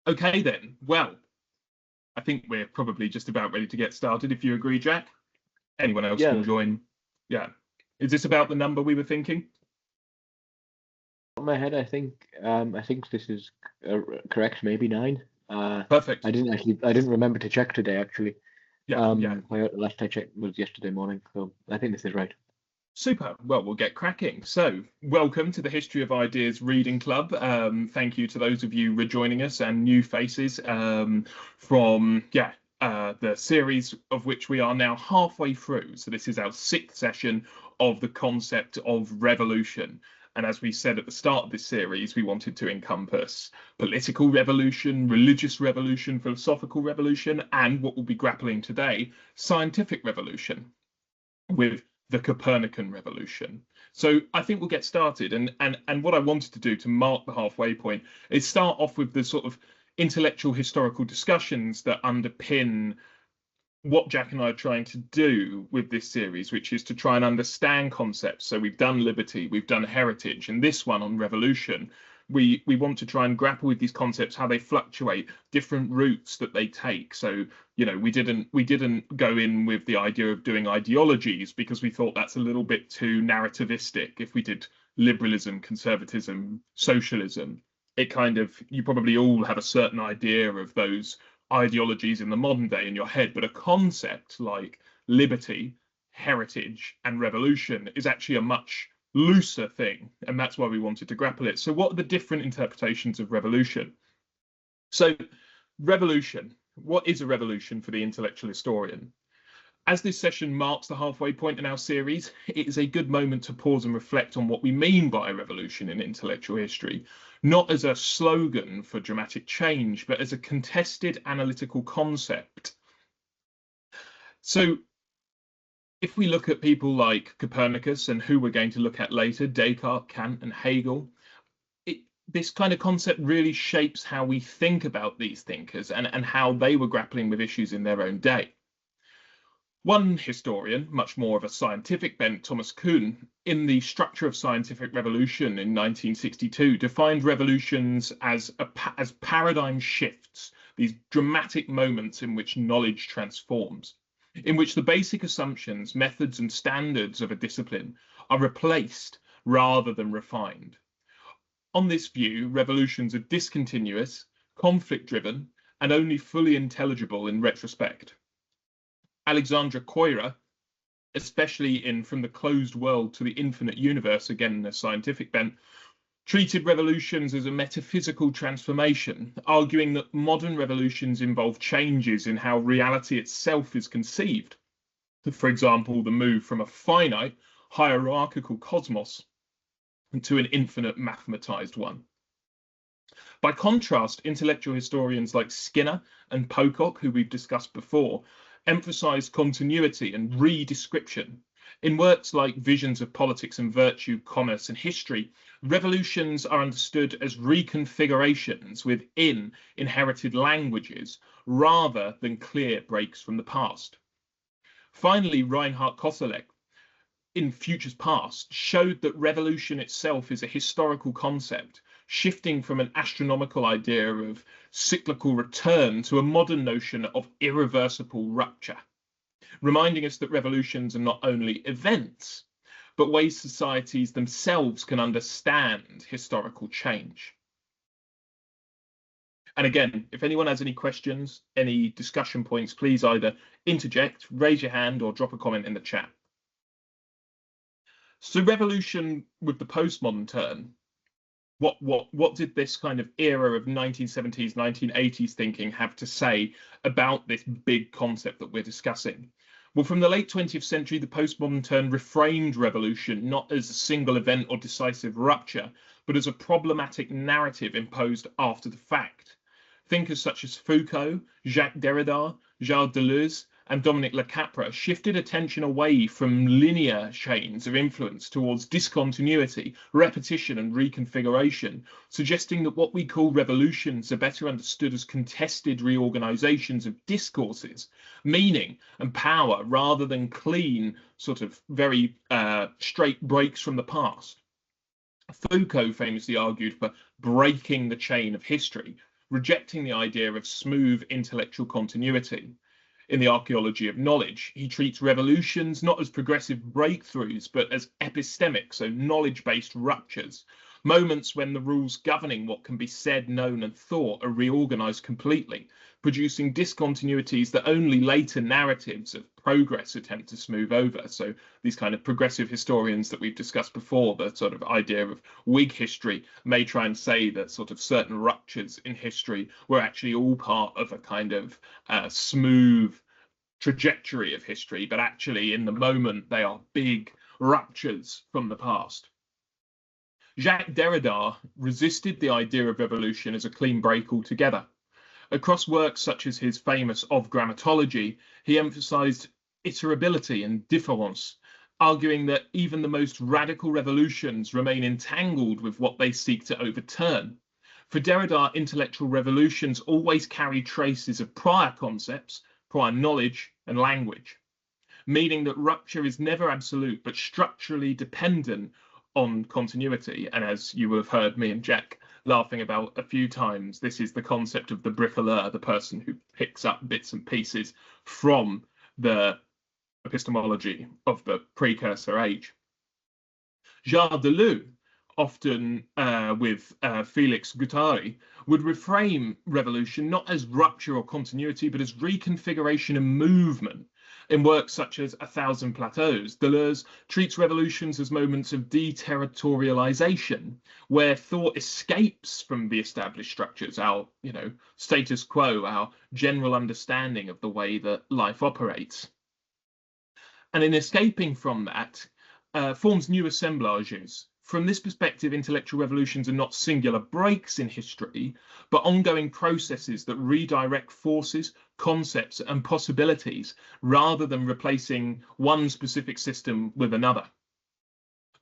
Okay then, well, I think we're probably just about ready to get started, if you agree, Jack. Anyone else Yeah, can join. Yeah. Is this about the number we were thinking? on my head, I think this is correct. Maybe 9. Perfect. I didn't remember to check today actually. Yeah, yeah. Last I checked was yesterday morning, so I think this is right. Super. Well, we'll get cracking. So, welcome to the History of Ideas Reading Club. Thank you to those of you rejoining us and new faces from the series of which we are now halfway through. So this is our 6th session of the concept of revolution. And as we said at the start of this series, we wanted to encompass political revolution, religious revolution, philosophical revolution, and what we'll be grappling today, scientific revolution, with the Copernican revolution. So I think we'll get started. And what I wanted to do to mark the halfway point is start off with the sort of intellectual historical discussions that underpin what Jack and I are trying to do with this series, which is to try and understand concepts. So we've done liberty, we've done heritage, and this one on revolution, we want to try and grapple with these concepts, how they fluctuate, different routes that they take. So, you know, we didn't go in with the idea of doing ideologies because we thought that's a little bit too narrativistic. If we did liberalism, conservatism, socialism, it kind of, you probably all have a certain idea of those ideologies in the modern day in your head, but a concept like liberty, heritage, and revolution is actually a much looser thing, and that's why we wanted to grapple it. So what are the different interpretations of revolution? So revolution, what is a revolution for the intellectual historian? As this session marks the halfway point in our series, it is a good moment to pause and reflect on what we mean by a revolution in intellectual history, not as a slogan for dramatic change, but as a contested analytical concept. So if we look at people like Copernicus and who we're going to look at later, Descartes, Kant, and Hegel, this kind of concept really shapes how we think about these thinkers and how they were grappling with issues in their own day. One historian, much more of a scientific bent, Thomas Kuhn, in The Structure of Scientific Revolution in 1962, defined revolutions as paradigm shifts, these dramatic moments in which knowledge transforms, in which the basic assumptions, methods, and standards of a discipline are replaced rather than refined. On this view, revolutions are discontinuous, conflict-driven, and only fully intelligible in retrospect. Alexandra Koira, especially in From the Closed World to the Infinite Universe, again in a scientific bent, treated revolutions as a metaphysical transformation, arguing that modern revolutions involve changes in how reality itself is conceived. For example, the move from a finite, hierarchical cosmos to an infinite mathematized one. By contrast, intellectual historians like Skinner and Pocock, who we've discussed before, emphasized continuity and redescription. In works like Visions of Politics and Virtue, Commerce and History, revolutions are understood as reconfigurations within inherited languages rather than clear breaks from the past. Finally, Reinhard Koselleck, in Futures Past, showed that revolution itself is a historical concept, shifting from an astronomical idea of cyclical return to a modern notion of irreversible rupture, reminding us that revolutions are not only events, but ways societies themselves can understand historical change. And again, if anyone has any questions, any discussion points, please either interject, raise your hand, or drop a comment in the chat. So revolution with the postmodern turn, what did this kind of era of 1970s, 1980s thinking have to say about this big concept that we're discussing? Well, from the late 20th century, the postmodern turn reframed revolution not as a single event or decisive rupture, but as a problematic narrative imposed after the fact. Thinkers such as Foucault, Jacques Derrida, Gilles Deleuze, and Dominic Lecapra shifted attention away from linear chains of influence towards discontinuity, repetition, and reconfiguration, suggesting that what we call revolutions are better understood as contested reorganizations of discourses, meaning and power, rather than clean, sort of very straight breaks from the past. Foucault famously argued for breaking the chain of history, rejecting the idea of smooth intellectual continuity. In the archaeology of knowledge, he treats revolutions not as progressive breakthroughs, but as epistemic, so knowledge-based ruptures, moments when the rules governing what can be said, known, and thought are reorganized completely, producing discontinuities that only later narratives of progress attempt to smooth over. So these kind of progressive historians that we've discussed before, the sort of idea of Whig history, may try and say that sort of certain ruptures in history were actually all part of a kind of smooth trajectory of history, but actually in the moment they are big ruptures from the past. Jacques Derrida resisted the idea of revolution as a clean break altogether. Across works such as his famous Of Grammatology, he emphasized iterability and différance, arguing that even the most radical revolutions remain entangled with what they seek to overturn. For Derrida, intellectual revolutions always carry traces of prior concepts, prior knowledge, and language, meaning that rupture is never absolute but structurally dependent on continuity. And as you will have heard me and Jack laughing about a few times, this is the concept of the bricoleur, the person who picks up bits and pieces from the epistemology of the precursor age. Jacques Deleuze, often with Felix Guattari, would reframe revolution not as rupture or continuity, but as reconfiguration and movement. In works such as A Thousand Plateaus, Deleuze treats revolutions as moments of deterritorialization, where thought escapes from the established structures, our status quo, our general understanding of the way that life operates. And in escaping from that, forms new assemblages. From this perspective, intellectual revolutions are not singular breaks in history, but ongoing processes that redirect forces, concepts, and possibilities, rather than replacing one specific system with another.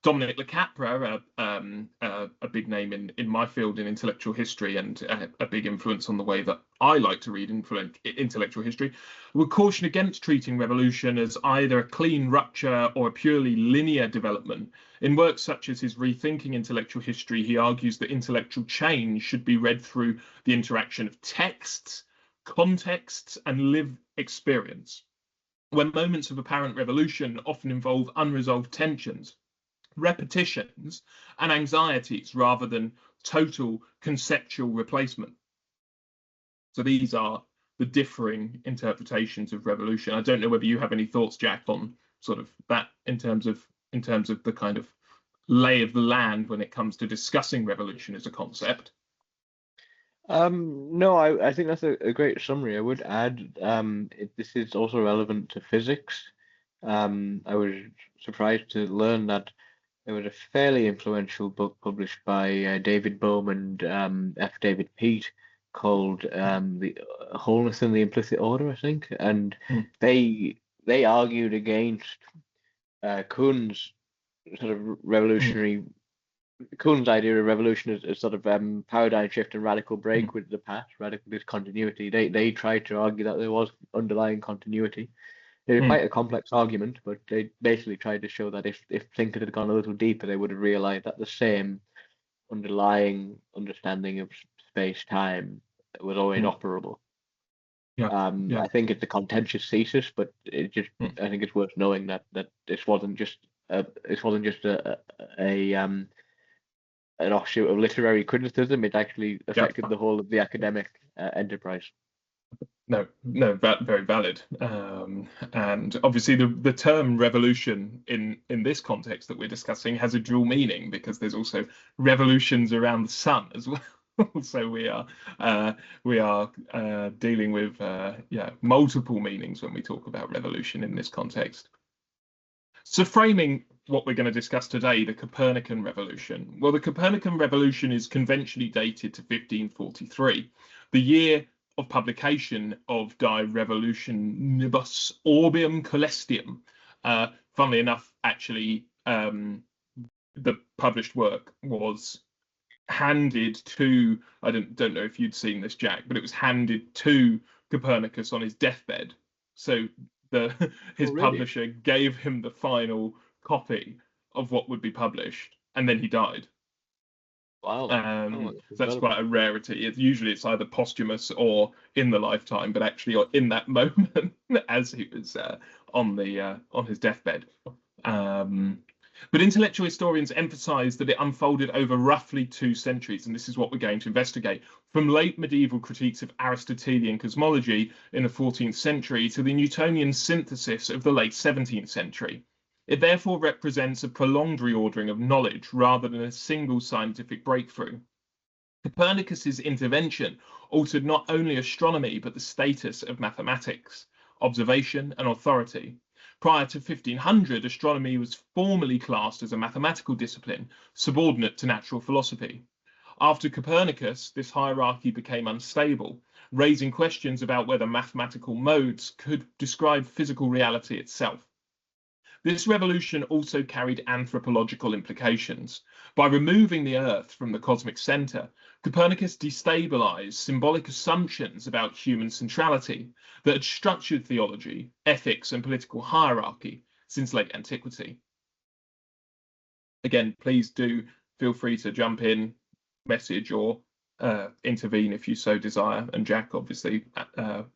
Dominic Le Capra, a big name in my field in intellectual history and a big influence on the way that I like to read intellectual history, would caution against treating revolution as either a clean rupture or a purely linear development. In works such as his Rethinking Intellectual History, he argues that intellectual change should be read through the interaction of texts, contexts, and lived experience, when moments of apparent revolution often involve unresolved tensions, repetitions, and anxieties rather than total conceptual replacement. So these are the differing interpretations of revolution. I don't know whether you have any thoughts, Jack, on sort of that in terms of the kind of lay of the land when it comes to discussing revolution as a concept. No, I think that's a great summary. I would add this is also relevant to physics. I was surprised to learn that there was a fairly influential book published by David Bohm and F. David Peat called The Wholeness and the Implicit Order, I think. And they argued against Kuhn's sort of revolutionary, Kuhn's idea of revolution as sort of paradigm shift and radical break with the past, radical discontinuity. They tried to argue that there was underlying continuity. It was quite a complex argument, but they basically tried to show that if thinkers had gone a little deeper, they would have realized that the same underlying understanding of space-time was always operable. I think it's a contentious thesis, but I think it's worth knowing that this wasn't just an offshoot of literary criticism. It actually affected the whole of the academic enterprise. No, very valid. And obviously the term revolution in this context that we're discussing has a dual meaning, because there's also revolutions around the sun as well. So we are dealing with multiple meanings when we talk about revolution in this context. So framing what we're going to discuss today, the Copernican revolution. Well, the Copernican revolution is conventionally dated to 1543, the year of publication of De Revolutionibus Orbium Coelestium. Funnily enough, actually, the published work was handed to, I don't know if you'd seen this, Jack, but it was handed to Copernicus on his deathbed. So his publisher gave him the final copy of what would be published, and then he died. Wow. Oh, that's So that's incredible. quite a rarity. It's either posthumous or in the lifetime, but actually in that moment as he was on his deathbed. Um, but intellectual historians emphasize that it unfolded over roughly 2 centuries, and this is what we're going to investigate. From late medieval critiques of Aristotelian cosmology in the 14th century to the Newtonian synthesis of the late 17th century. It therefore represents a prolonged reordering of knowledge rather than a single scientific breakthrough. Copernicus's intervention altered not only astronomy but the status of mathematics, observation, and authority. Prior to 1500, astronomy was formally classed as a mathematical discipline, subordinate to natural philosophy. After Copernicus, this hierarchy became unstable, raising questions about whether mathematical modes could describe physical reality itself. This revolution also carried anthropological implications. By removing the Earth from the cosmic center, Copernicus destabilized symbolic assumptions about human centrality that had structured theology, ethics, and political hierarchy since late antiquity. Again, please do feel free to jump in, message, or intervene if you so desire, and Jack, obviously,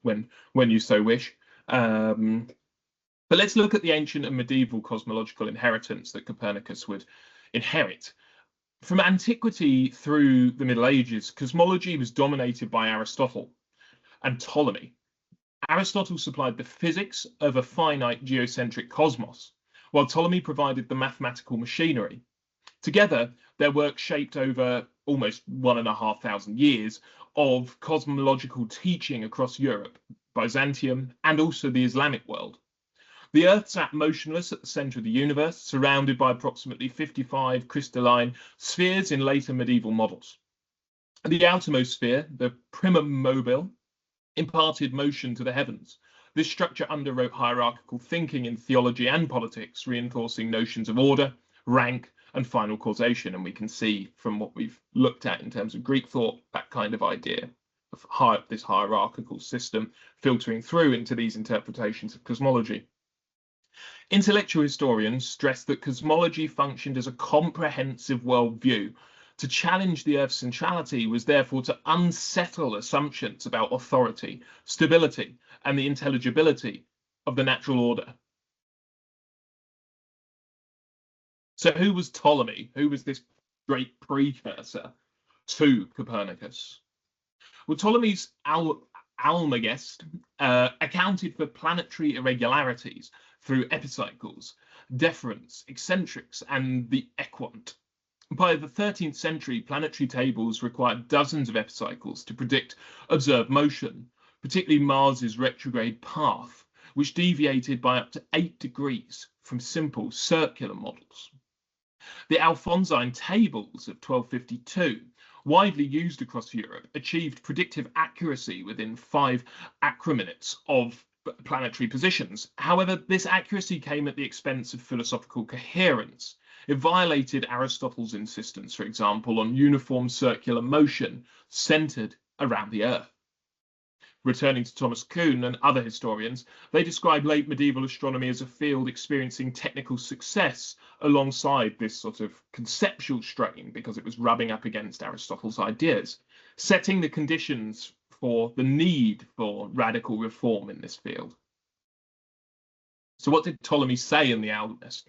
when you so wish. But let's look at the ancient and medieval cosmological inheritance that Copernicus would inherit. From antiquity through the Middle Ages, cosmology was dominated by Aristotle and Ptolemy. Aristotle supplied the physics of a finite geocentric cosmos, while Ptolemy provided the mathematical machinery. Together, their work shaped over almost 1,500 years of cosmological teaching across Europe, Byzantium, and also the Islamic world. The Earth sat motionless at the centre of the universe, surrounded by approximately 55 crystalline spheres in later medieval models. The outermost sphere, the primum mobile, imparted motion to the heavens. This structure underwrote hierarchical thinking in theology and politics, reinforcing notions of order, rank, and final causation. And we can see from what we've looked at in terms of Greek thought, that kind of idea of this hierarchical system filtering through into these interpretations of cosmology. Intellectual historians stress that cosmology functioned as a comprehensive worldview. To challenge the Earth's centrality was therefore to unsettle assumptions about authority, stability, and the intelligibility of the natural order. So who was Ptolemy? Who was this great precursor to Copernicus? Well, Ptolemy's Almagest accounted for planetary irregularities through epicycles, deferents, eccentrics, and the equant. By the 13th century, planetary tables required dozens of epicycles to predict observed motion, particularly Mars's retrograde path, which deviated by up to 8 degrees from simple circular models. The Alphonsine tables of 1252, widely used across Europe, achieved predictive accuracy within 5 acrominutes of planetary positions. However, this accuracy came at the expense of philosophical coherence. It violated Aristotle's insistence, for example, on uniform circular motion centered around the Earth. Returning to Thomas Kuhn and other historians, they describe late medieval astronomy as a field experiencing technical success alongside this sort of conceptual strain because it was rubbing up against Aristotle's ideas, setting the conditions for the need for radical reform in this field. So what did Ptolemy say in the Almagest?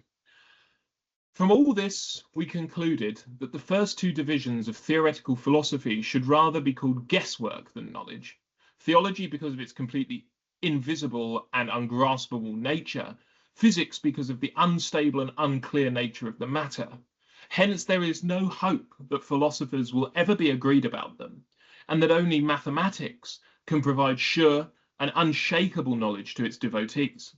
From all this, we concluded that the first 2 divisions of theoretical philosophy should rather be called guesswork than knowledge. Theology because of its completely invisible and ungraspable nature, physics because of the unstable and unclear nature of the matter. Hence, there is no hope that philosophers will ever be agreed about them, and that only mathematics can provide sure and unshakable knowledge to its devotees,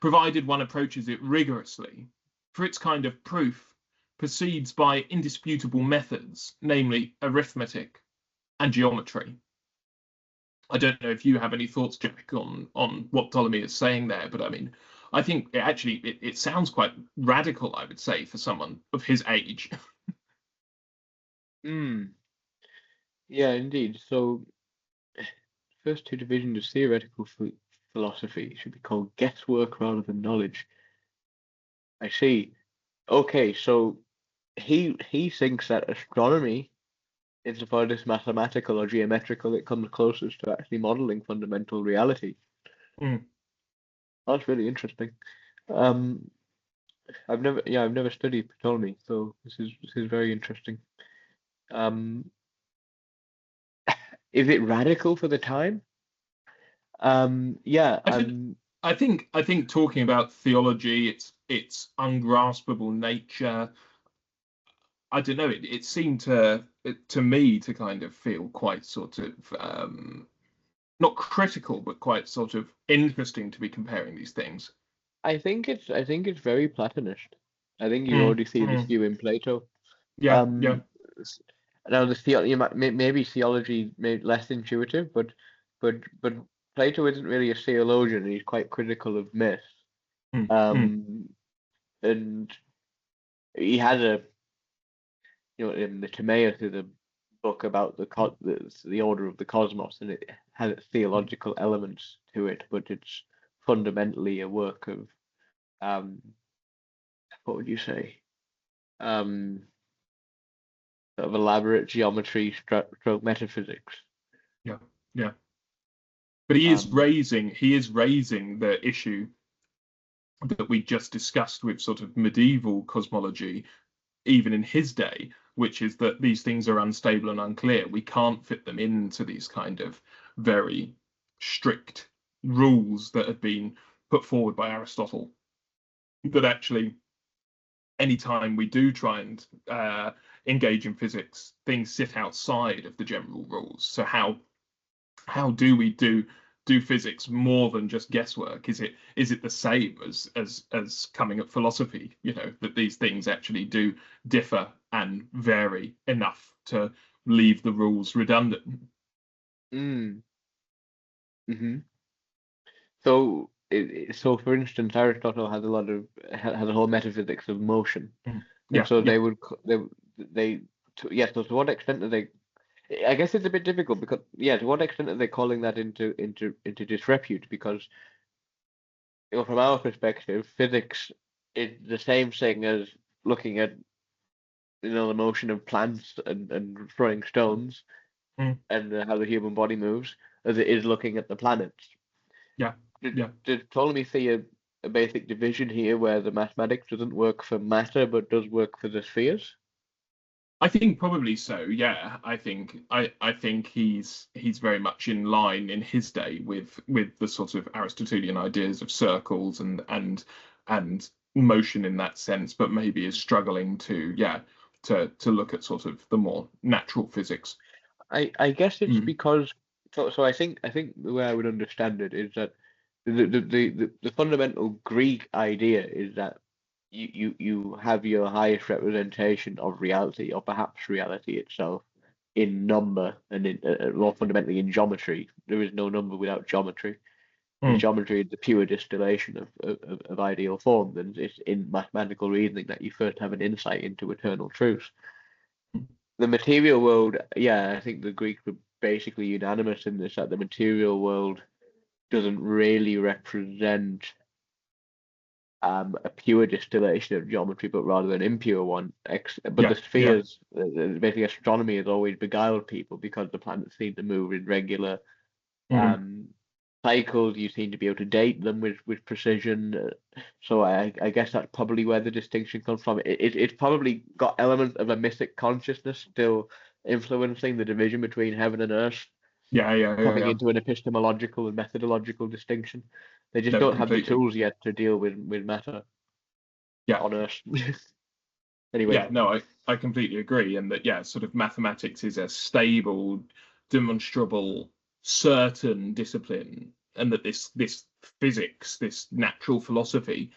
provided one approaches it rigorously, for its kind of proof proceeds by indisputable methods, namely arithmetic and geometry. I don't know if you have any thoughts, Jack, on what Ptolemy is saying there, but I mean, I think it sounds quite radical, I would say, for someone of his age. Yeah, indeed. So, first 2 divisions of theoretical philosophy should be called guesswork rather than knowledge. I see. Okay, so he thinks that astronomy insofar as it's mathematical or geometrical, it comes closest to actually modeling fundamental reality. Mm. That's really interesting. Um, I've never studied Ptolemy, so this is very interesting. Um, is it radical for the time? Yeah, I think I think talking about theology, its ungraspable nature, I don't know, it seemed to me to kind of feel quite sort of not critical, but quite sort of interesting to be comparing these things. I think it's very Platonist. I think you Mm, already see this mm. view in Plato. Yeah, yeah. Um, s- Now you might maybe theology may less intuitive, but Plato isn't really a theologian. He's quite critical of myth. Mm, mm. Um, and he has in the Timaeus is a book about the order of the cosmos, and it has theological elements to it, but it's fundamentally a work of um, what would you say? Um, sort of elaborate geometry, stroke metaphysics. Yeah, yeah. But Um, he is raising the issue that we just discussed with sort of medieval cosmology, even in his day, which is that these things are unstable and unclear. We can't fit them into these kind of very strict rules that have been put forward by Aristotle. That actually, anytime we do try and engage in physics, things sit outside of the general rules. So how do we do physics more than just guesswork? Is it the same as coming at philosophy? You know, that these things actually do differ and vary enough to leave the rules redundant. mm, hmm So for instance, Aristotle has has a whole metaphysics of motion, Mm. and Yeah, so yeah. they yeah. So to what extent are they? I guess it's a bit difficult because yeah, to what extent are they calling that into disrepute? Because from our perspective, physics is the same thing as looking at the motion of plants and throwing stones Mm. and how the human body moves as it is looking at the planets. Yeah, Did, yeah. did Ptolemy see a basic division here where the mathematics doesn't work for matter but does work for the spheres? I think probably so. Yeah, I think he's very much in line in his day with the sort of Aristotelian ideas of circles and motion in that sense, but maybe is struggling to yeah to look at sort of the more natural physics. I guess it's Mm. because so I think the way I would understand it is that the fundamental Greek idea is that you have your highest representation of reality or perhaps reality itself in number and more fundamentally in geometry. There is no number without geometry. If Mm. geometry is the pure distillation of ideal form, then it's in mathematical reasoning that you first have an insight into eternal truth. The material world, yeah, I think the Greeks were basically unanimous in this that the material world doesn't really represent a pure distillation of geometry, but rather an impure one. But the Yeah, yeah. spheres, basically astronomy has always beguiled people because the planets seem to move in regular Mm. um, cycles. You seem to be able to date them with precision. So I guess that's probably where the distinction comes from. It's probably got elements of a mythic consciousness still influencing the division between heaven and earth, Yeah, yeah, yeah, coming yeah. into an epistemological and methodological distinction. They just No, don't have the completely. tools yet to deal with matter Yeah. on earth. Anyway, Yeah, no, I completely agree. And that, yeah, sort of mathematics is a stable, demonstrable, certain discipline, and that this physics, this natural philosophy,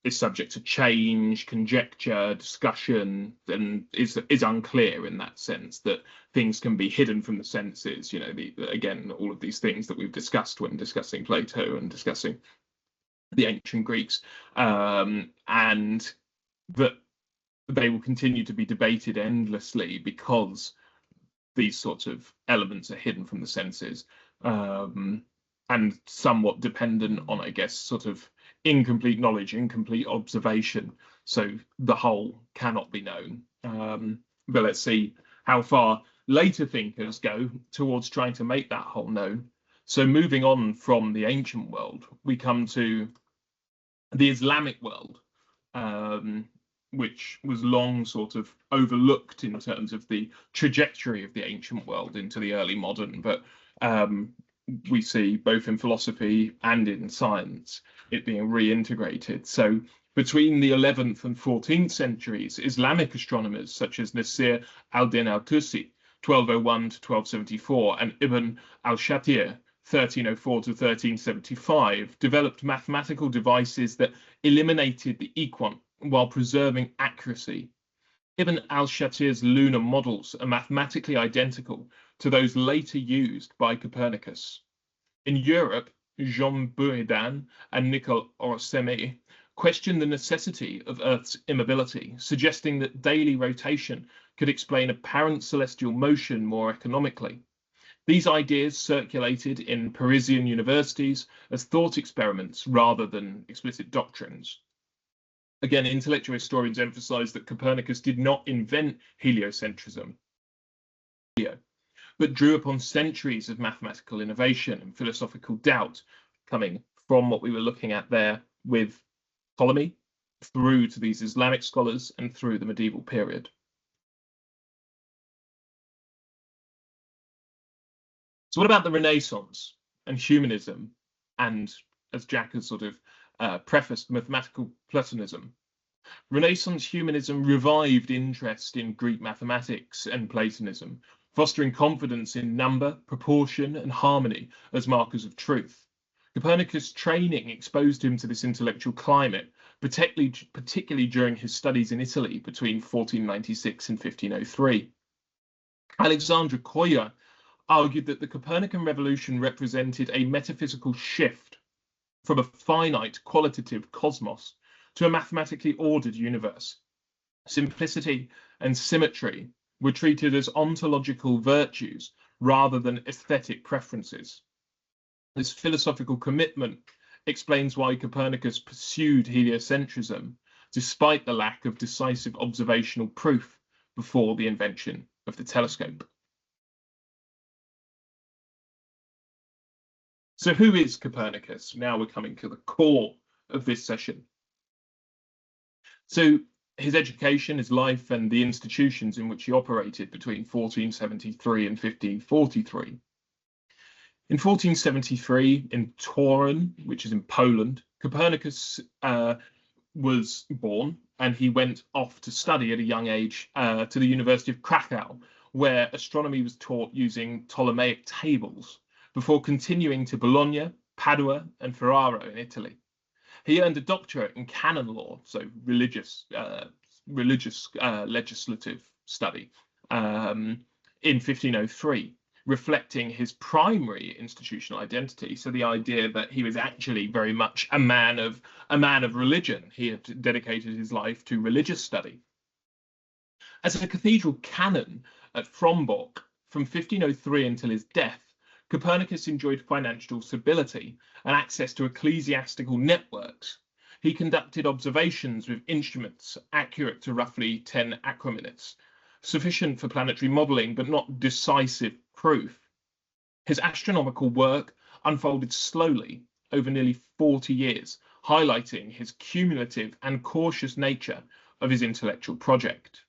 is subject to change, conjecture, discussion, and is unclear in that sense that things can be hidden from the senses. You know, again, all of these things that we've discussed when discussing Plato and discussing the ancient Greeks, and that they will continue to be debated endlessly because these sorts of elements are hidden from the senses, um, and somewhat dependent on, I guess, sort of incomplete knowledge, incomplete observation. So the whole cannot be known. But let's see how far later thinkers go towards trying to make that whole known. So moving on from the ancient world, we come to the Islamic world, which was long sort of overlooked in terms of the trajectory of the ancient world into the early modern. But we see both in philosophy and in science it being reintegrated. So between the 11th and 14th centuries, Islamic astronomers such as Nasir al-Din al-Tusi, 1201 to 1274, and Ibn al-Shatir, 1304 to 1375, developed mathematical devices that eliminated the equant while preserving accuracy. Ibn al-Shatir's lunar models are mathematically identical to those later used by Copernicus. In Europe, Jean Buridan and Nicole Orsemi questioned the necessity of Earth's immobility, suggesting that daily rotation could explain apparent celestial motion more economically. These ideas circulated in Parisian universities as thought experiments rather than explicit doctrines. Again, intellectual historians emphasize that Copernicus did not invent heliocentrism, but drew upon centuries of mathematical innovation and philosophical doubt coming from what we were looking at there with Ptolemy through to these Islamic scholars and through the medieval period. So what about the Renaissance and humanism and, as Jack has sort of prefaced, mathematical Platonism? Renaissance humanism revived interest in Greek mathematics and Platonism, fostering confidence in number, proportion, and harmony as markers of truth. Copernicus' training exposed him to this intellectual climate, particularly during his studies in Italy between 1496 and 1503. Alexandre Koya argued that the Copernican revolution represented a metaphysical shift from a finite qualitative cosmos to a mathematically ordered universe. Simplicity and symmetry were treated as ontological virtues rather than aesthetic preferences. This philosophical commitment explains why Copernicus pursued heliocentrism despite the lack of decisive observational proof before the invention of the telescope. So who is Copernicus? Now we're coming to the core of this session. So his education, his life, and the institutions in which he operated between 1473 and 1543. In 1473, in Toruń, which is in Poland, Copernicus was born, and he went off to study at a young age to the University of Krakow, where astronomy was taught using Ptolemaic tables, before continuing to Bologna, Padua, and Ferrara in Italy. He earned a doctorate in canon law, so religious legislative study, in 1503, reflecting his primary institutional identity. So the idea that he was actually very much a man of religion. He had dedicated his life to religious study. As a cathedral canon at Frombork from 1503 until his death, Copernicus enjoyed financial stability and access to ecclesiastical networks. He conducted observations with instruments accurate to roughly 10 aquaminutes, sufficient for planetary modelling but not decisive proof. His astronomical work unfolded slowly over nearly 40 years, highlighting his cumulative and cautious nature of his intellectual project.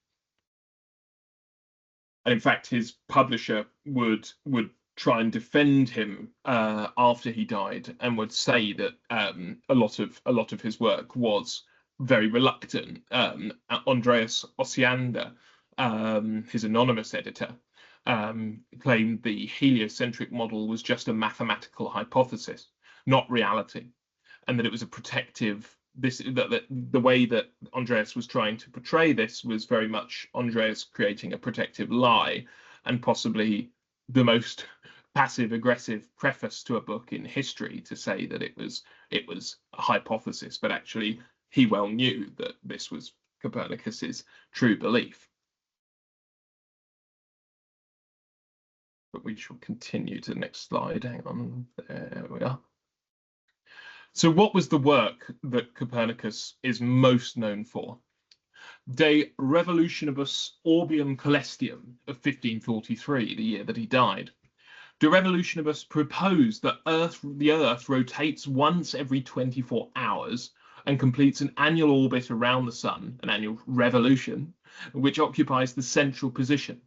And in fact, his publisher would try and defend him after he died, and would say that a lot of his work was very reluctant. Andreas Osiander, his anonymous editor, claimed the heliocentric model was just a mathematical hypothesis, not reality, and that it was a protective. The way that Andreas was trying to portray this was very much Andreas creating a protective lie, and possibly the most passive-aggressive preface to a book in history to say that it was a hypothesis, but actually he well knew that this was Copernicus's true belief. But we shall continue to the next slide. Hang on, there we are. So what was the work that Copernicus is most known for? De Revolutionibus Orbium Coelestium of 1543, the year that he died. De Revolutionibus proposed that the Earth rotates once every 24 hours and completes an annual orbit around the Sun, an annual revolution, which occupies the central position.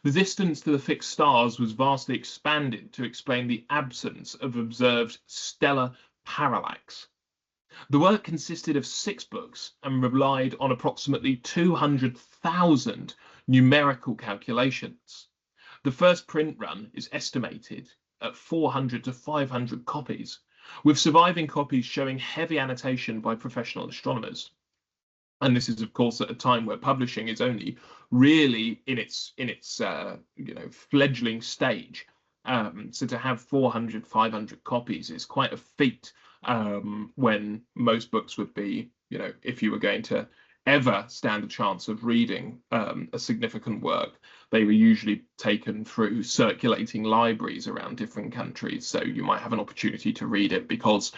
The distance to the fixed stars was vastly expanded to explain the absence of observed stellar parallax. The work consisted of 6 books and relied on approximately 200,000 numerical calculations. The first print run is estimated at 400 to 500 copies, with surviving copies showing heavy annotation by professional astronomers. And this is, of course, at a time where publishing is only really in its fledgling stage. So to have 400, 500 copies is quite a feat, when most books would be, if you were going to ever stand a chance of reading a significant work, they were usually taken through circulating libraries around different countries. So you might have an opportunity to read it because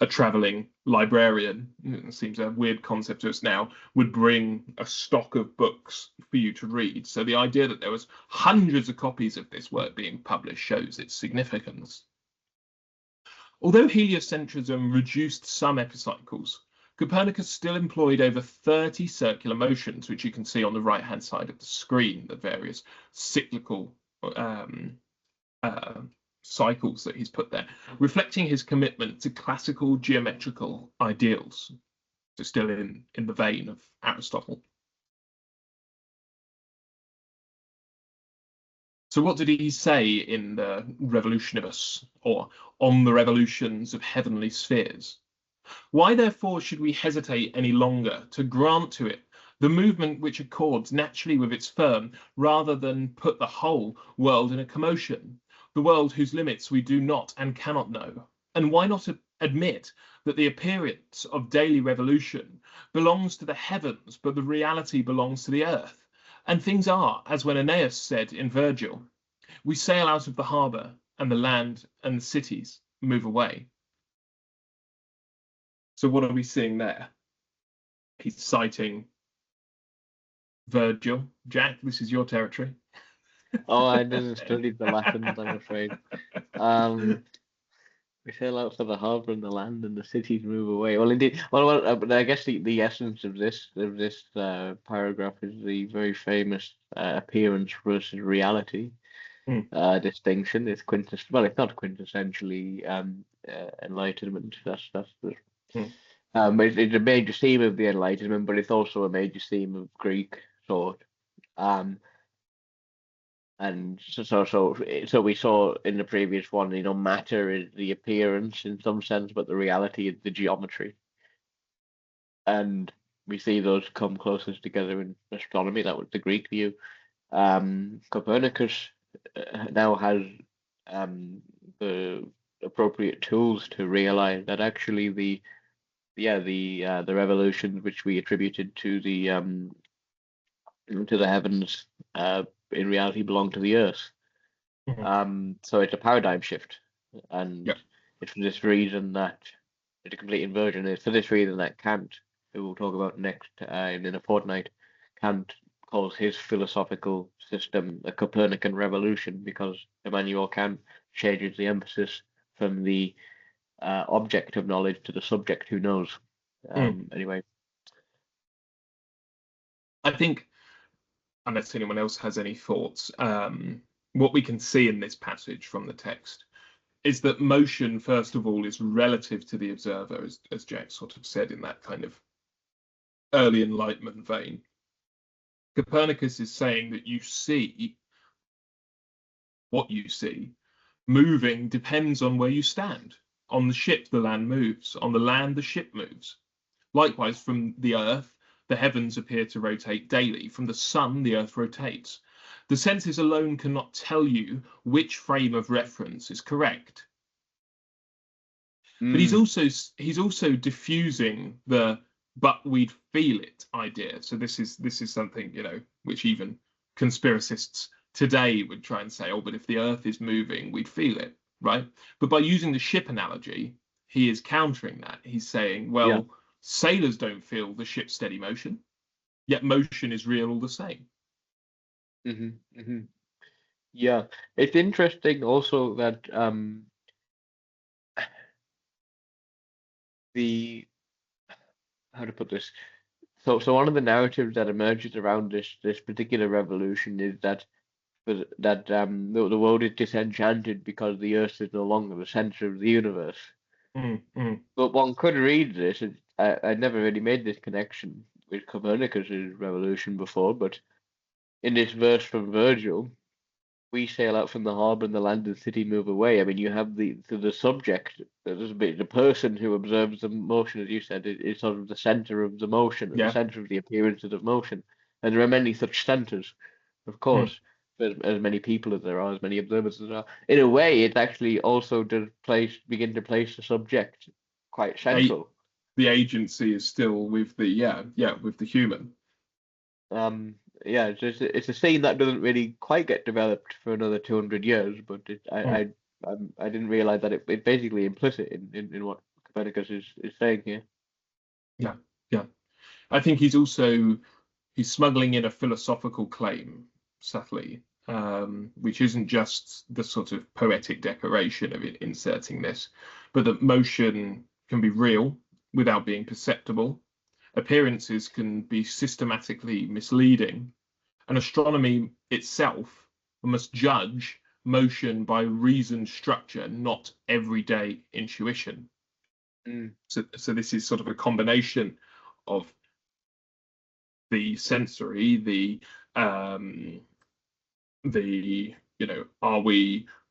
a traveling librarian, it seems a weird concept to us now, would bring a stock of books for you to read. So the idea that there was hundreds of copies of this work being published shows its significance. Although heliocentrism reduced some epicycles, Copernicus still employed over 30 circular motions, which you can see on the right-hand side of the screen, the various cyclical cycles that he's put there, reflecting his commitment to classical geometrical ideals. So still in the vein of Aristotle. So what did he say in the Revolutionibus, or on the revolutions of heavenly spheres? Why, therefore, should we hesitate any longer to grant to it the movement which accords naturally with its firm, rather than put the whole world in a commotion, the world whose limits we do not and cannot know? And why not admit that the appearance of daily revolution belongs to the heavens, but the reality belongs to the earth? And things are, as when Aeneas said in Virgil, we sail out of the harbour, and the land and the cities move away. So what are we seeing there? He's citing Virgil. Jack, this is your territory. Oh, I didn't study the Latins, I'm afraid. We sail out for the harbour and the land and the cities move away. Well, indeed. But I guess the essence of this paragraph is the very famous appearance versus reality distinction. It's it's not quintessentially Enlightenment. It's a major theme of the Enlightenment, but it's also a major theme of Greek thought. And so we saw in the previous one, matter is the appearance in some sense, but the reality is the geometry. And we see those come closest together in astronomy. That was the Greek view. Copernicus now has the appropriate tools to realize that actually the revolutions which we attributed to the heavens in reality belong to the earth. So it's a paradigm shift, and it's for this reason that it's a complete inversion. It's for this reason that Kant, who we'll talk about next in a fortnight, Kant calls his philosophical system a Copernican revolution, because Immanuel Kant changes the emphasis from the object of knowledge to the subject who knows. Anyway, I think, unless anyone else has any thoughts, what we can see in this passage from the text is that motion, first of all, is relative to the observer, as Jack sort of said in that kind of early Enlightenment vein. Copernicus is saying that you see what you see. Moving depends on where you stand. On the ship, the land moves. On the land, the ship moves. Likewise, from the earth, the heavens appear to rotate daily. From the sun, the earth rotates. The senses alone cannot tell you which frame of reference is correct. But he's also diffusing the "but we'd feel it" idea. So this is something, which even conspiracists today would try and say, oh, but if the earth is moving, we'd feel it, right? But by using the ship analogy, he is countering that. He's saying, well, sailors don't feel the ship's steady motion. yet motion is real all the same. Hmm. Hmm. Yeah, it's interesting also that the how to put this. So one of the narratives that emerges around this particular revolution is that the world is disenchanted because the Earth is no longer the center of the universe. Mm, mm. But one could read this, and I never really made this connection with Copernicus's revolution before, but in this verse from Virgil, we sail out from the harbour and the land and city move away. I mean, you have the subject, the person who observes the motion, as you said, is sort of the center of the motion, at the Yeah. center of the appearances of motion. And there are many such centers, of Mm. course, as many people as there are, as many observers as there are. In a way, it actually also does begin to place the subject quite central. The agency is still with with the human. Um, yeah, it's a scene that doesn't really quite get developed for another 200 years, but Mm. I didn't realize that it's basically implicit in what Copernicus is saying here. Yeah, yeah. I think he's smuggling in a philosophical claim subtly, which isn't just the sort of poetic decoration of it inserting this, but that motion can be real without being perceptible. Appearances can be systematically misleading, and astronomy itself must judge motion by reasoned structure, not everyday intuition. Mm, So this is sort of a combination of the sensory,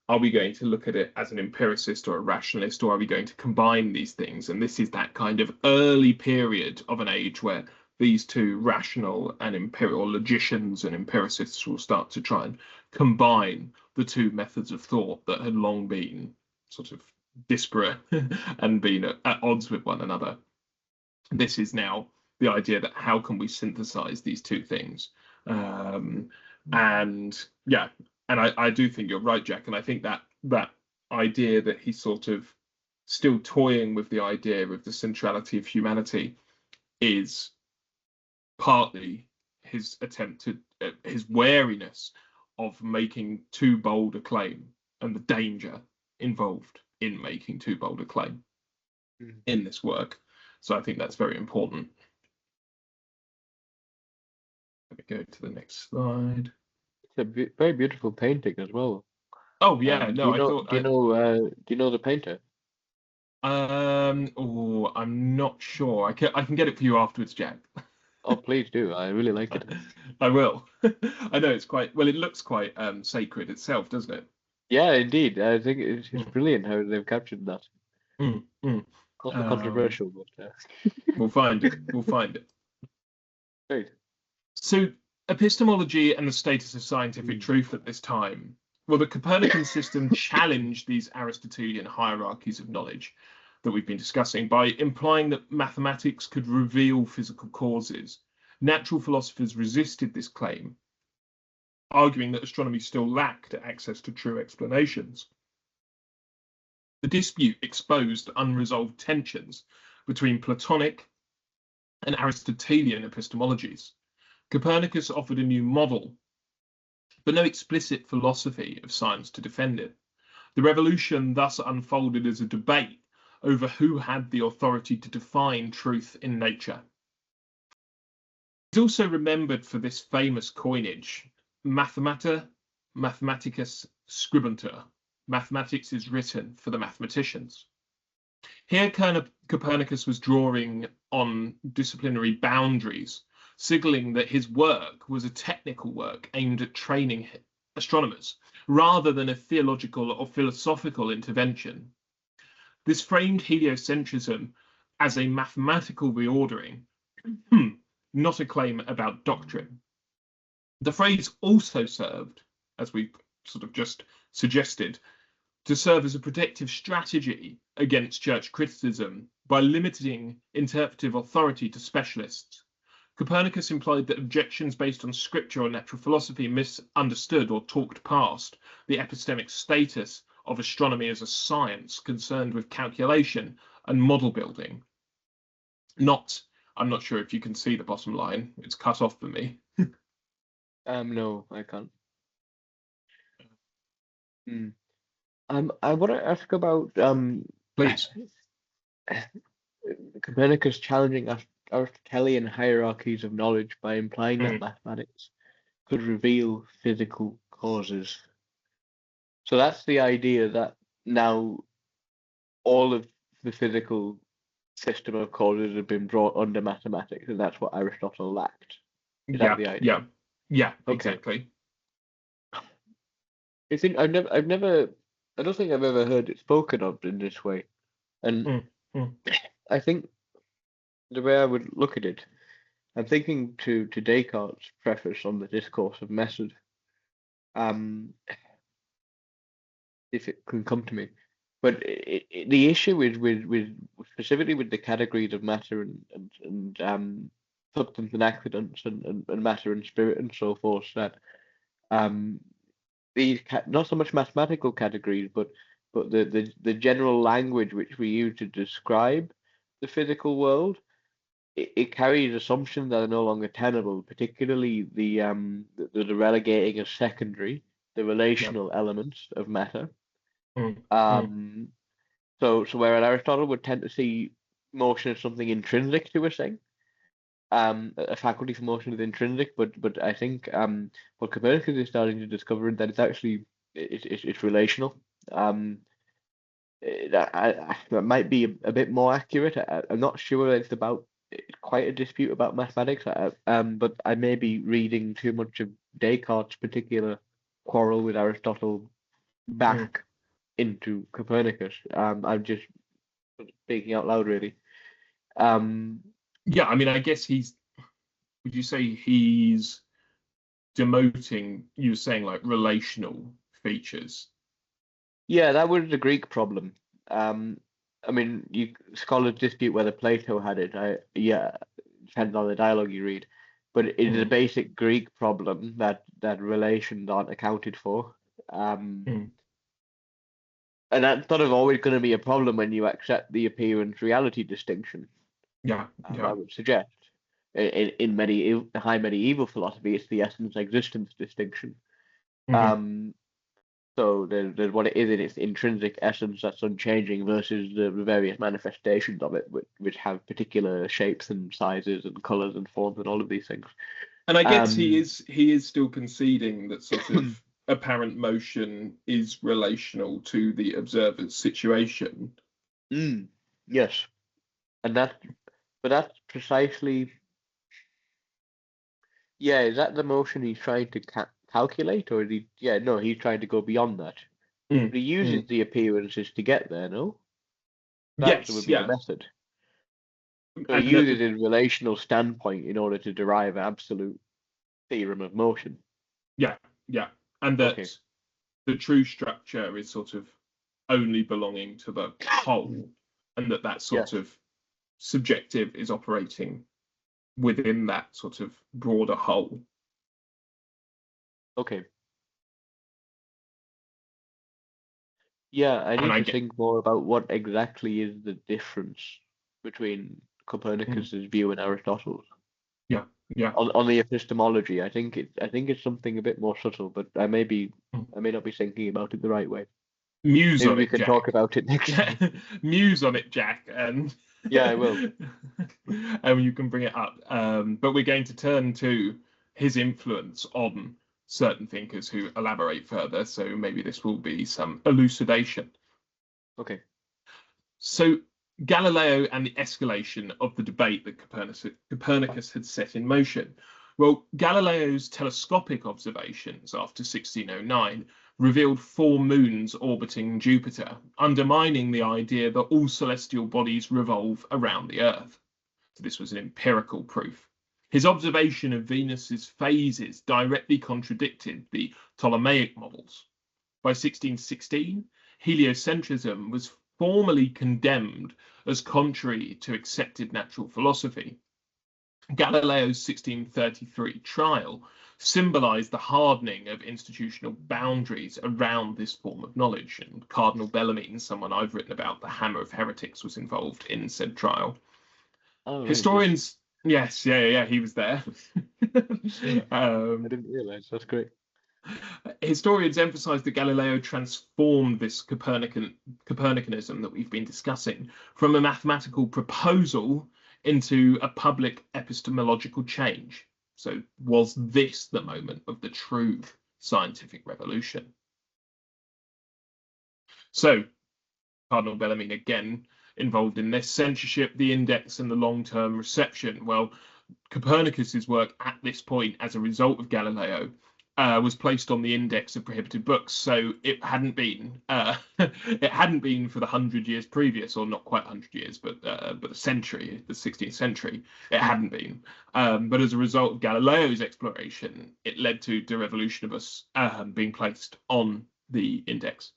are we going to look at it as an empiricist or a rationalist, or are we going to combine these things? And this is that kind of early period of an age where these two rational and empirical logicians and empiricists will start to try and combine the two methods of thought that had long been sort of disparate and been at odds with one another. This is now the idea that how can we synthesize these two things? And yeah, and I do think you're right, Jack. And I think that idea that he's sort of still toying with the idea of the centrality of humanity is partly his attempt to his wariness of making too bold a claim and the danger involved in making too bold a claim mm. in this work. So I think that's very important. Let me go to the next slide. It's a very beautiful painting as well. Oh yeah, no, I thought Do you know the painter? oh, I'm not sure. I can get it for you afterwards, Jack. Oh, please do. I really like it. I will. I know it's quite well, it looks quite sacred itself, doesn't it? Yeah, indeed. I think it's Mm, brilliant how they've captured that. mm, mm. Also Um, controversial, but we'll find it. We'll find it. great. So epistemology and the status of scientific Mm. truth at this time. Well, the Copernican system challenged these Aristotelian hierarchies of knowledge that we've been discussing by implying that mathematics could reveal physical causes. Natural philosophers resisted this claim, arguing that astronomy still lacked access to true explanations. The dispute exposed unresolved tensions between Platonic and Aristotelian epistemologies. Copernicus offered a new model, but no explicit philosophy of science to defend it. The revolution thus unfolded as a debate over who had the authority to define truth in nature. He's also remembered for this famous coinage, Mathemata Mathematicus Scribantur. Mathematics is written for the mathematicians. Here, Copernicus was drawing on disciplinary boundaries, signaling that his work was a technical work aimed at training astronomers, rather than a theological or philosophical intervention. This framed heliocentrism as a mathematical reordering, not a claim about doctrine. The phrase also served, as we sort of just suggested, to serve as a protective strategy against church criticism by limiting interpretive authority to specialists. Copernicus implied that objections based on scripture or natural philosophy misunderstood or talked past the epistemic status of astronomy as a science concerned with calculation and model building, not I'm not sure if you can see the bottom line. It's cut off for me. No, I can't. Hmm. I want to ask about Please. Copernicus challenging Aristotelian hierarchies of knowledge by implying that Mm. mathematics could reveal physical causes. So that's the idea that now all of the physical system of causes have been brought under mathematics, and that's what Aristotle lacked. Is that Yeah, the idea? yeah, yeah, Okay. exactly. I think I don't think I've ever heard it spoken of in this way. And Mm. Mm. I think the way I would look at it, I'm thinking to Descartes' preface on the Discourse of Method, if it can come to me. But the issue is with specifically with the categories of matter and substance and accidents and matter and spirit and so forth, that these not so much mathematical categories, but the general language which we use to describe the physical world, it carries assumptions that are no longer tenable, particularly the relegating as secondary the Yeah. relational elements of matter. Mm. Mm. Um, so whereas Aristotle would tend to see motion as something intrinsic to a thing, a faculty for motion is intrinsic, but I think what Copernicus is starting to discover that it's actually it's relational. That might be a bit more accurate. I'm not sure that it's about quite a dispute about mathematics, but I may be reading too much of Descartes' particular quarrel with Aristotle Mm. back into Copernicus. I'm just speaking out loud, really. Yeah, I mean, I guess would you say he's demoting, you were saying like relational features? Yeah, that was the Greek problem. I mean, scholars dispute whether Plato had it. Yeah, depends on the dialogue you read, but it is a Mm. basic Greek problem that relations aren't accounted for. Mm. And that's sort of always going to be a problem when you accept the appearance reality distinction. Yeah, I yeah. would suggest in high medieval philosophy, it's the essence existence distinction. Hmm. Um, So there's what it is in its intrinsic essence that's unchanging versus the various manifestations of it, which have particular shapes and sizes and colors and forms and all of these things. And I guess Um, he is still conceding that sort of apparent motion is relational to the observer's situation. yes, and that's precisely, yeah. Is that the motion he's trying to calculate, or is he? Yeah, no, he's trying to go beyond that. Mm. But he uses Mm. the appearances to get there. No, that would Yes, be the yeah, method. So he and that, uses his relational standpoint in order to derive an absolute theorem of motion. yeah, yeah, and Okay. that the true structure is sort of only belonging to the whole, and that Yes. sort of subjective is operating within that sort of broader whole. Okay. Yeah, I And need I to get, think more about what exactly is the difference between mm, Copernicus's view and Aristotle's. yeah, yeah, On the epistemology, I think it's something a bit more subtle, but mm. I may not be thinking about it the right way. Muse Maybe on we it, can talk Jack. about it next Yeah, time. muse on it, Jack, and Yeah, I will. and you can bring it up. But we're going to turn to his influence on certain thinkers who elaborate further. So maybe this will be some elucidation. Okay. So Galileo and the escalation of the debate that Copernicus had set in motion. Well, Galileo's telescopic observations after 1609 revealed 4 moons orbiting Jupiter, undermining the idea that all celestial bodies revolve around the Earth. So this was an empirical proof. His observation of Venus's phases directly contradicted the Ptolemaic models. By 1616, heliocentrism was formally condemned as contrary to accepted natural philosophy. Galileo's 1633 trial symbolized the hardening of institutional boundaries around this form of knowledge, and Cardinal Bellarmine, someone I've written about, the Hammer of Heretics, was involved in said trial. Oh, right, yes. Historians Yes, yeah, he was there. I didn't realize. That's great. Historians emphasize that Galileo transformed this Copernicanism that we've been discussing from a mathematical proposal into a public epistemological change. So, was this the moment of the true scientific revolution? So, Cardinal Bellarmine again involved in this censorship, the index, and the long-term reception. Well, Copernicus's work at this point, as a result of Galileo, was placed on the index of prohibited books. So it hadn't been it hadn't been for the 100 years previous, or not quite 100 years, but a century, the 16th century. It hadn't been. But as a result of Galileo's exploration, it led to De Revolutionibus being placed on the index.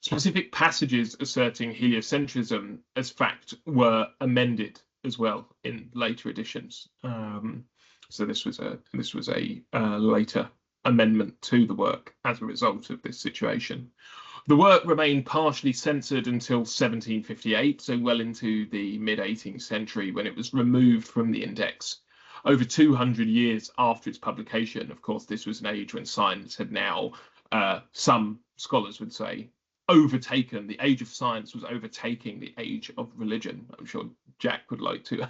Specific passages asserting heliocentrism as fact were amended as well in later editions. So this was a later amendment to the work as a result of this situation. The work remained partially censored until 1758, so well into the mid-18th century, when it was removed from the index. Over 200 years after its publication, of course, this was an age when science had now, some scholars would say, overtaken. The age of science was overtaking the age of religion. I'm sure Jack would like to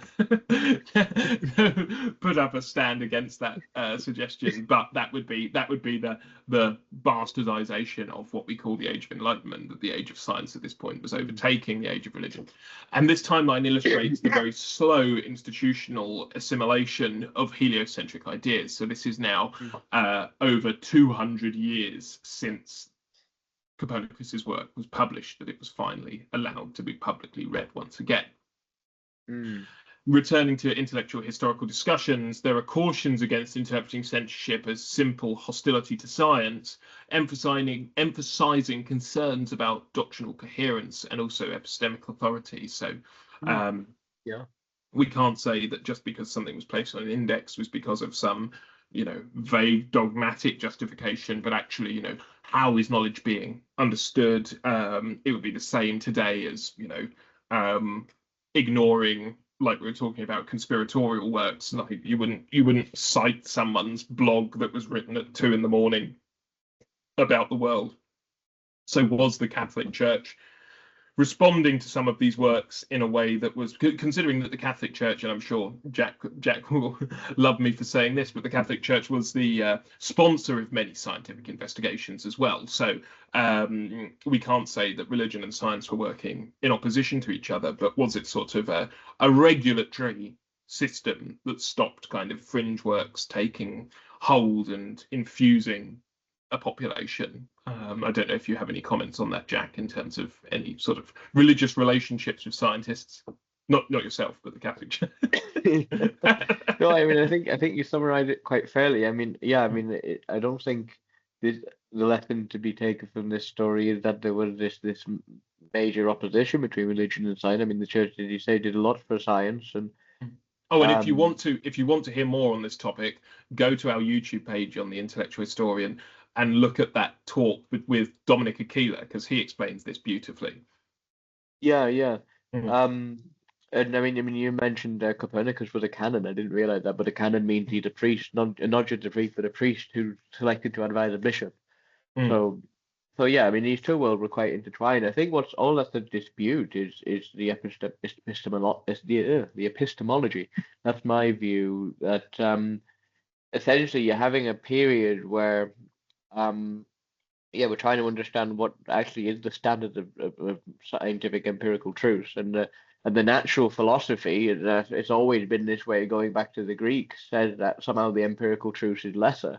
put up a stand against that suggestion, but that would be the bastardization of what we call the age of enlightenment, that the age of science at this point was overtaking the age of religion. And this timeline illustrates the very slow institutional assimilation of heliocentric ideas. So this is now over 200 years since Copernicus's work was published that it was finally allowed to be publicly read once again. Returning to intellectual historical discussions, there are cautions against interpreting censorship as simple hostility to science, emphasizing concerns about doctrinal coherence and also epistemic authority. So we can't say that just because something was placed on an index was because of some vague dogmatic justification, but actually, how is knowledge being understood? It would be the same today as, ignoring, like we were talking about, conspiratorial works. Like you wouldn't cite someone's blog that was written at 2 a.m. about the world. So was the Catholic Church responding to some of these works in a way that was, considering that the Catholic Church, and I'm sure Jack will love me for saying this, but the Catholic Church was the sponsor of many scientific investigations as well. So we can't say that religion and science were working in opposition to each other, but was it sort of a regulatory system that stopped kind of fringe works taking hold and infusing a population? I don't know if you have any comments on that, Jack, in terms of any sort of religious relationships with scientists. Not yourself, but the Catholic Church. No, I mean, I think you summarized it quite fairly. I mean, I don't think the lesson to be taken from this story is that there was this major opposition between religion and science. I mean, the church, as you say, did a lot for science, and and if you want to hear more on this topic, go to our YouTube page on the Intellectual Historian and look at that talk with Dominic Aquila, because he explains this beautifully. Yeah. And I mean, you mentioned Copernicus was a canon. I didn't realize that, but a canon means he's a priest, not just a priest, but a priest who's selected to advise a bishop. So yeah, I mean, these two worlds were quite intertwined. I think what's all that's a dispute is the epistemology. That's my view. That essentially you're having a period where we're trying to understand what actually is the standard of scientific empirical truths, and the natural philosophy, it's always been this way, going back to the Greeks, says that somehow the empirical truth is lesser,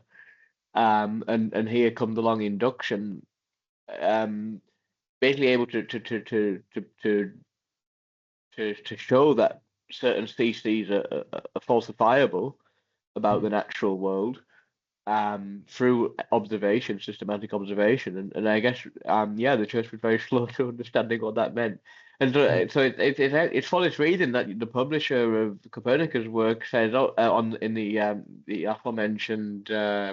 and here comes along induction, basically able to show that certain theses are falsifiable about the natural world, through observation, systematic observation, and I guess the church was very slow to understanding what that meant, and so it's for this reason that the publisher of Copernicus' work says in the aforementioned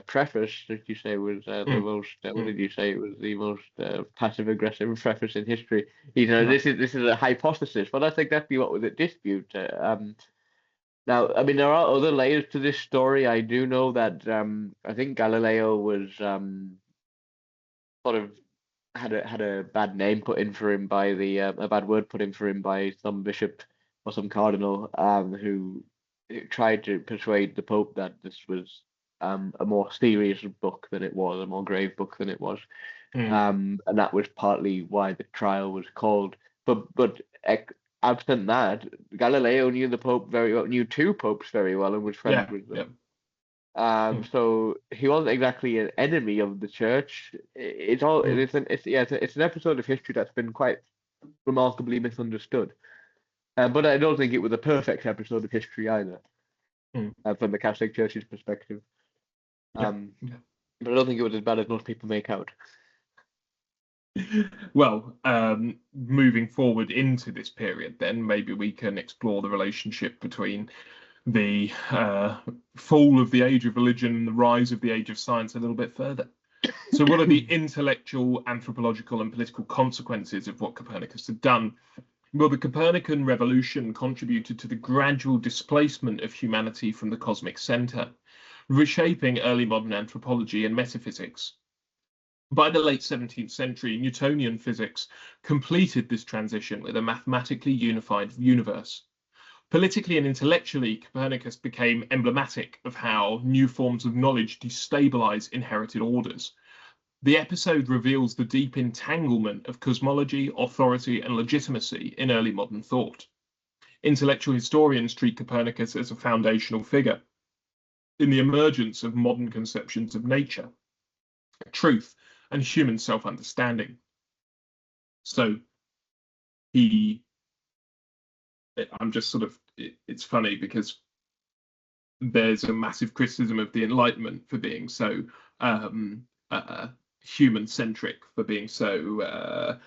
preface that you say was the most what did you say, it was the most passive aggressive preface in history. This is a hypothesis, but that's exactly what was at dispute. Now, I mean, there are other layers to this story. I do know that I think Galileo was sort of had a bad name put in for him by the a bad word put in for him by some bishop or some cardinal who tried to persuade the Pope that this was a more serious book than it was, a more grave book than it was. And that was partly why the trial was called. But absent that, Galileo knew the Pope very well, knew two popes very well, and was friends Yeah, with yeah. them. Mm. So he wasn't exactly an enemy of the church. It's all Mm. it's an episode of history that's been quite remarkably misunderstood. But I don't think it was a perfect episode of history either, Mm. from the Catholic Church's perspective. Yeah, Um, yeah. but I don't think it was as bad as most people make out. Well, moving forward into this period, then maybe we can explore the relationship between the fall of the age of religion and the rise of the age of science a little bit further. So, what are the intellectual, anthropological, and political consequences of what Copernicus had done? Well, the Copernican revolution contributed to the gradual displacement of humanity from the cosmic center, reshaping early modern anthropology and metaphysics. By the late 17th century, Newtonian physics completed this transition with a mathematically unified universe. Politically and intellectually, Copernicus became emblematic of how new forms of knowledge destabilize inherited orders. The episode reveals the deep entanglement of cosmology, authority, and legitimacy in early modern thought. Intellectual historians treat Copernicus as a foundational figure in the emergence of modern conceptions of nature, truth, and human self-understanding. So I'm just sort of, it's funny because there's a massive criticism of the Enlightenment for being so human-centric, for being so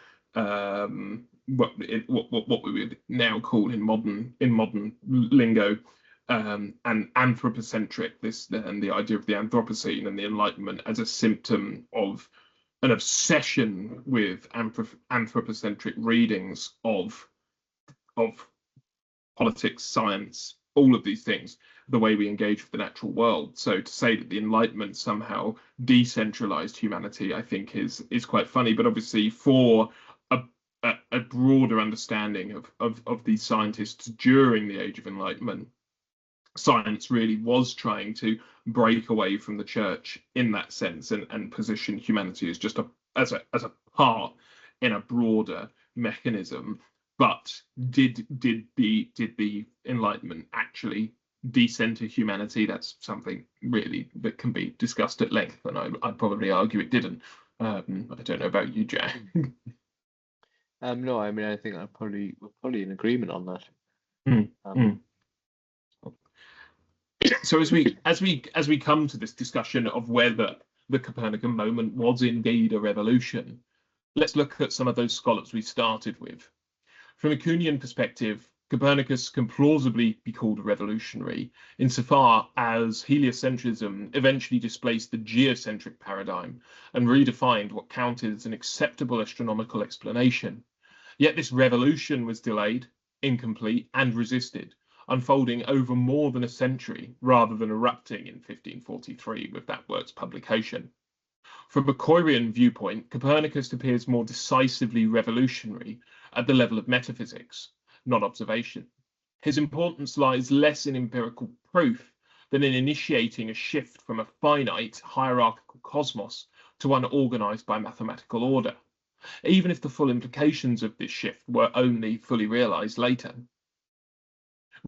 what we would now call in modern lingo and anthropocentric. This and the idea of the Anthropocene and the Enlightenment as a symptom of an obsession with anthropocentric readings of politics, science, all of these things, the way we engage with the natural world. So to say that the Enlightenment somehow decentralized humanity, I think is quite funny. But obviously, for a broader understanding of these scientists during the Age of Enlightenment, science really was trying to break away from the church in that sense and position humanity as just as a part in a broader mechanism. But did the Enlightenment actually decenter humanity? That's something really that can be discussed at length, and I'd probably argue it didn't. I don't know about you, Jack. No, I mean, I think we're probably in agreement on that. Mm, Um, So as we come to this discussion of whether the Copernican moment was indeed a revolution, let's look at some of those scholars we started with. From a Kuhnian perspective, Copernicus can plausibly be called a revolutionary insofar as heliocentrism eventually displaced the geocentric paradigm and redefined what counted as an acceptable astronomical explanation. Yet this revolution was delayed, incomplete, and resisted, unfolding over more than a century rather than erupting in 1543 with that work's publication. From a Coyrian viewpoint, Copernicus appears more decisively revolutionary at the level of metaphysics, not observation. His importance lies less in empirical proof than in initiating a shift from a finite hierarchical cosmos to one organized by mathematical order, even if the full implications of this shift were only fully realized later.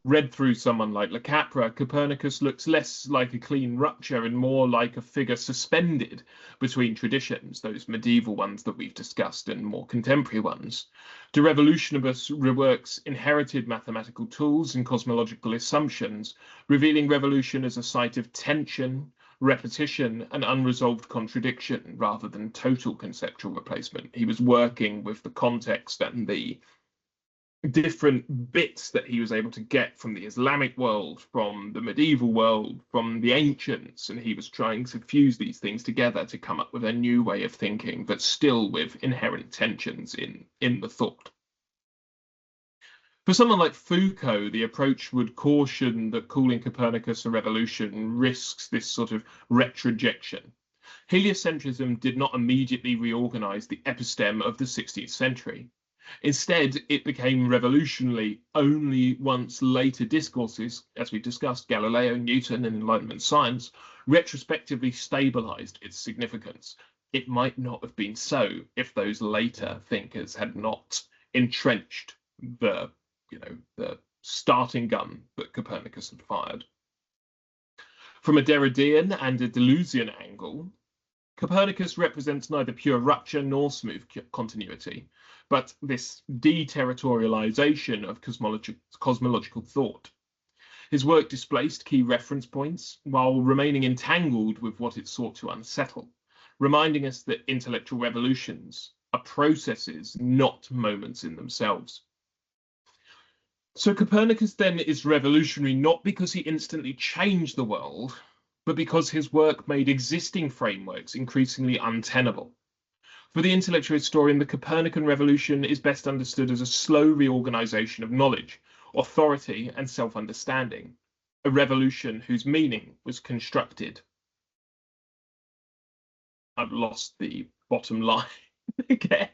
Read through someone like Le Capra, Copernicus looks less like a clean rupture and more like a figure suspended between traditions, those medieval ones that we've discussed and more contemporary ones. De Revolutionibus reworks inherited mathematical tools and cosmological assumptions, revealing revolution as a site of tension, repetition, and unresolved contradiction rather than total conceptual replacement. He was working with the context and the different bits that he was able to get from the Islamic world, from the medieval world, from the ancients, and he was trying to fuse these things together to come up with a new way of thinking, but still with inherent tensions in the thought. For someone like Foucault, the approach would caution that calling Copernicus a revolution risks this sort of retrojection. Heliocentrism did not immediately reorganize the episteme of the 16th century. Instead, it became revolutionary only once later discourses, as we discussed, Galileo, Newton, and Enlightenment science, retrospectively stabilized its significance. It might not have been so if those later thinkers had not entrenched the starting gun that Copernicus had fired. From a Derridean and a Deleuzian angle, Copernicus represents neither pure rupture nor smooth continuity, but this deterritorialization of cosmological thought. His work displaced key reference points while remaining entangled with what it sought to unsettle, reminding us that intellectual revolutions are processes, not moments in themselves. So Copernicus then is revolutionary not because he instantly changed the world, but because his work made existing frameworks increasingly untenable. For the intellectual historian, the Copernican revolution is best understood as a slow reorganization of knowledge, authority, and self-understanding, a revolution whose meaning was constructed. I've lost the bottom line again.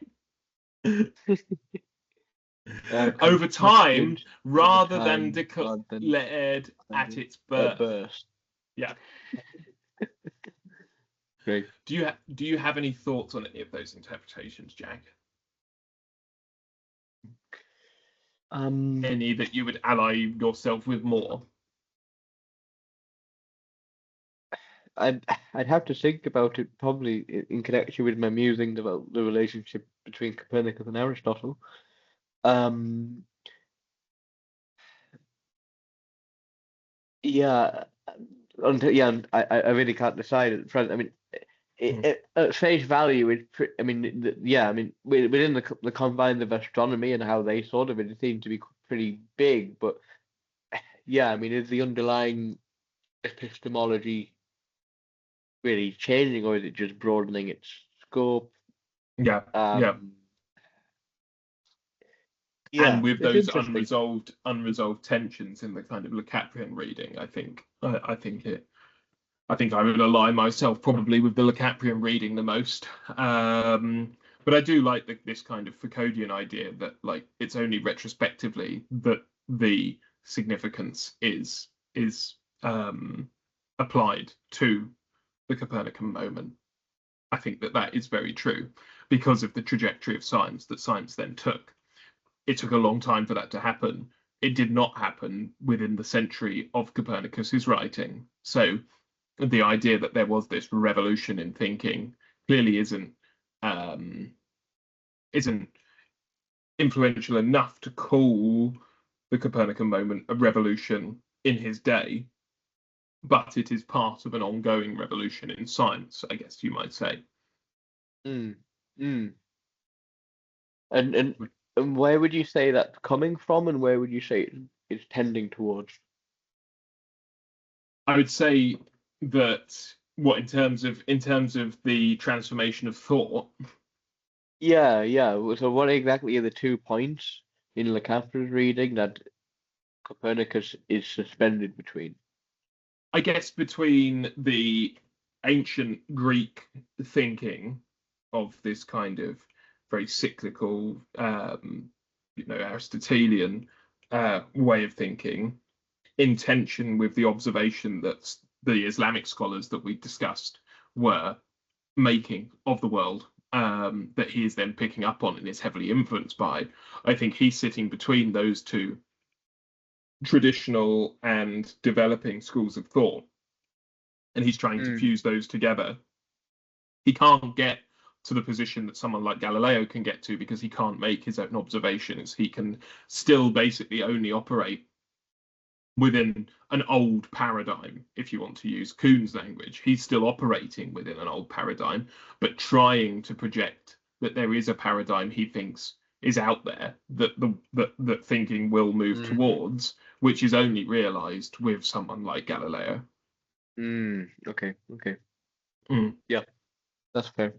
Over time, rather than declared at its birth. Yeah. Great. Do you have any thoughts on any of those interpretations, Jack? Any that you would ally yourself with more? I'd have to think about it probably in connection with my musings about the relationship between Copernicus and Aristotle. Yeah, I really can't decide at present. I mean, at face value, within the confines of astronomy and how they thought of it, it seemed to be pretty big. But yeah, I mean, is the underlying epistemology really changing, or is it just broadening its scope? Yeah. And with those unresolved tensions in the kind of Lecaprian reading, I think I would align myself probably with the Lecaprian reading the most. But I do like this kind of Foucauldian idea that like it's only retrospectively that the significance is applied to the Copernican moment. I think that is very true because of the trajectory of science that science then took. It took a long time for that to happen. It did not happen within the century of Copernicus's writing. So the idea that there was this revolution in thinking clearly isn't influential enough to call the Copernican moment a revolution in his day, but it is part of an ongoing revolution in science, I guess you might say. And where would you say that's coming from, and where would you say it's tending towards? I would say that in terms of the transformation of thought. Yeah. So what exactly are the 2 points in Lecapri's reading that Copernicus is suspended between? I guess between the ancient Greek thinking of this kind of very cyclical, Aristotelian way of thinking, in tension with the observation that the Islamic scholars that we discussed were making of the world, that he is then picking up on and is heavily influenced by. I think he's sitting between those two traditional and developing schools of thought, and he's trying to fuse those together. He can't get to the position that someone like Galileo can get to because he can't make his own observations. He can still basically only operate within an old paradigm, if you want to use Kuhn's language. He's still operating within an old paradigm, but trying to project that there is a paradigm he thinks is out there that thinking will move towards, which is only realized with someone like Galileo. Okay. Yeah, that's fair.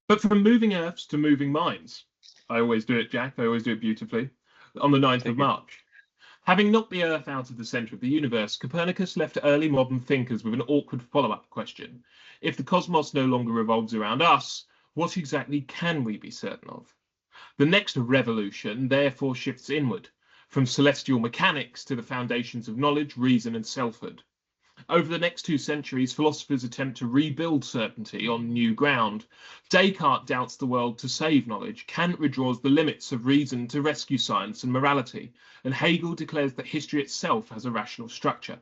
But from moving Earths to moving minds, I always do it, Jack. I always do it beautifully. On the 9th of March. Having knocked the Earth out of the centre of the universe, Copernicus left early modern thinkers with an awkward follow-up question. If the cosmos no longer revolves around us, what exactly can we be certain of? The next revolution therefore shifts inward, from celestial mechanics to the foundations of knowledge, reason, and selfhood. Over the next 2 centuries, philosophers attempt to rebuild certainty on new ground. Descartes doubts the world to save knowledge. Kant redraws the limits of reason to rescue science and morality. And Hegel declares that history itself has a rational structure.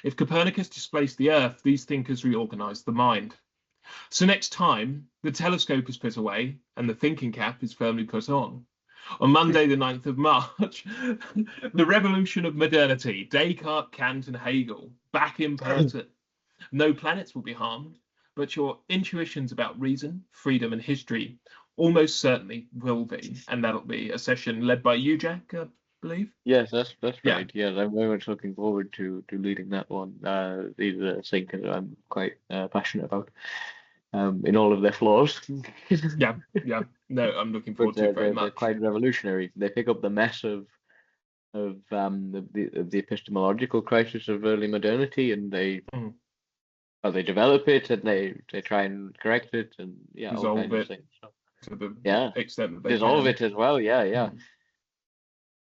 If Copernicus displaced the Earth, these thinkers reorganized the mind. So next time, the telescope is put away and the thinking cap is firmly put on. On Monday, the 9th of March, the revolution of modernity, Descartes, Kant, and Hegel, back in person. No planets will be harmed, but your intuitions about reason, freedom, and history almost certainly will be. And that'll be a session led by you, Jack, I believe. Yes, that's right. Yes, I'm very much looking forward to leading that one. These are thinkers I'm quite passionate about. In all of their flaws. yeah. No, I'm looking forward to it very much. They're quite revolutionary. They pick up the mess of the epistemological crisis of early modernity, and they develop it, and they try and correct it, and all kinds of things. To the extent that they dissolve can. it as well. Yeah.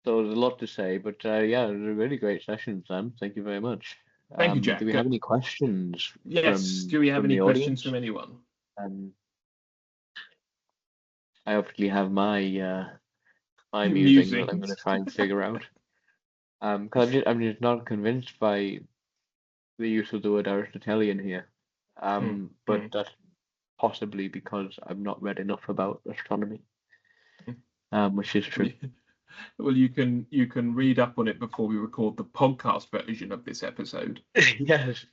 So there's a lot to say, but it was a really great session, Sam. Thank you very much. Thank you, Jack. Do we have any questions? Yes. Do we have any questions from anyone? I obviously have my musing that I'm going to try and figure out. Because I'm just not convinced by the use of the word Aristotelian here. But that's possibly because I've not read enough about astronomy, which is true. Well, you can read up on it before we record the podcast version of this episode. Yes.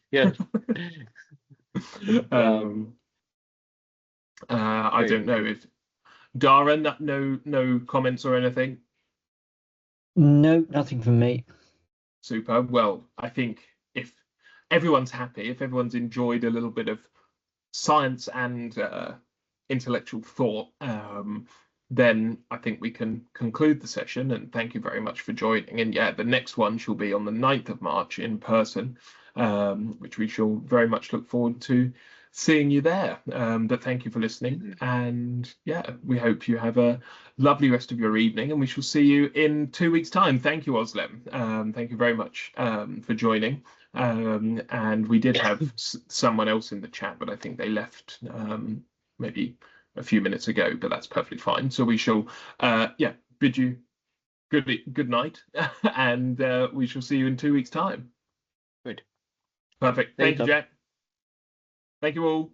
I don't know if Dara, no comments or anything. No, nothing from me. Super. Well, I think if everyone's happy, if everyone's enjoyed a little bit of science and intellectual thought, then I think we can conclude the session, and thank you very much for joining. And the next one shall be on the 9th of March in person, which we shall very much look forward to seeing you there. But thank you for listening, and we hope you have a lovely rest of your evening, and we shall see you in 2 weeks' time. Thank you, Oslem. Thank you very much for joining. And we did have someone else in the chat, but I think they left maybe a few minutes ago, but that's perfectly fine. So we shall bid you good night, and we shall see you in 2 weeks' time. Good. Perfect. Thank you, Jack. Thank you all.